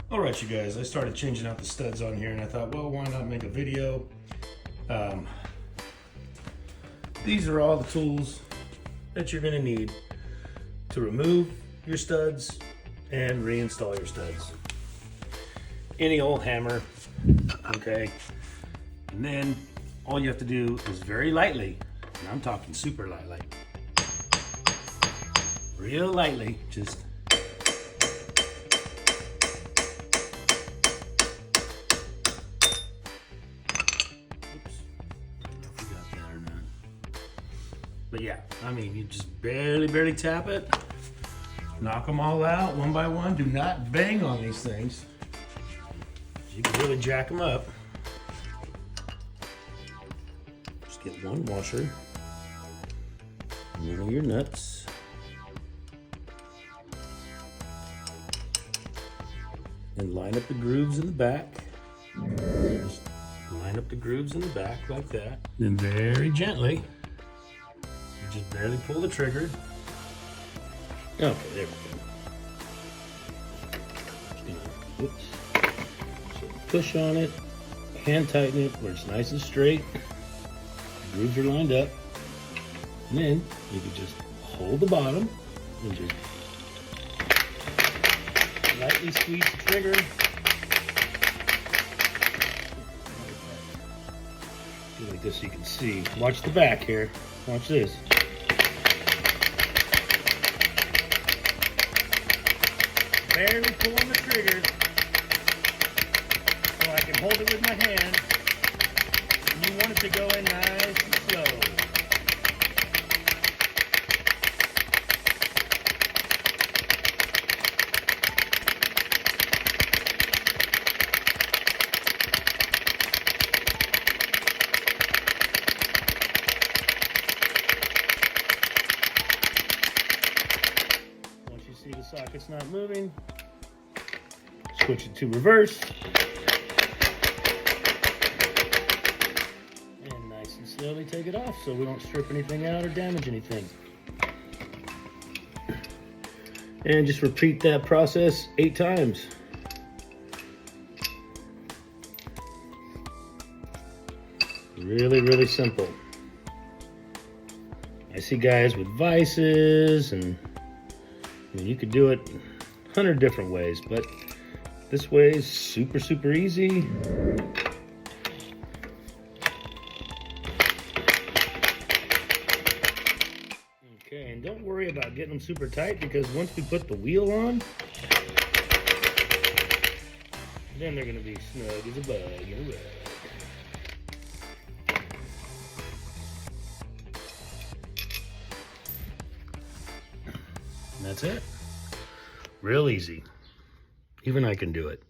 Alright you guys, I started changing out the studs on here and I thought, well, why not make a video? These are all the tools that you're gonna need to remove your studs and reinstall your studs. Any old hammer, okay? And then all you have to do is very lightly, and I'm talking super lightly, real lightly, just but yeah, I mean, you just barely tap it, knock them all out one by one. Do not bang on these things. You can really jack them up. Just get one washer, none of your nuts. And line up the grooves in the back. Just line up the grooves in the back like that. Then very gently, just barely pull the trigger. Okay, there we go. Oops. So push on it, hand tighten it where it's nice and straight. The grooves are lined up. And then you can just hold the bottom and just lightly squeeze the trigger. Do like this so you can see. Watch the back here. Watch this. Barely pulling the trigger so I can hold it with my hand. And you want it to go in nice and slow. Once you see the socket's not moving, switch it to reverse. And nice and slowly take it off so we don't strip anything out or damage anything. And just repeat that process 8 times. Really simple. I see guys with vices, and I mean, you could do it 100 different ways, but this way is super easy. Okay, and don't worry about getting them super tight, because once we put the wheel on, then they're gonna be snug as a bug in a rug. And that's it. Real easy. Even I can do it.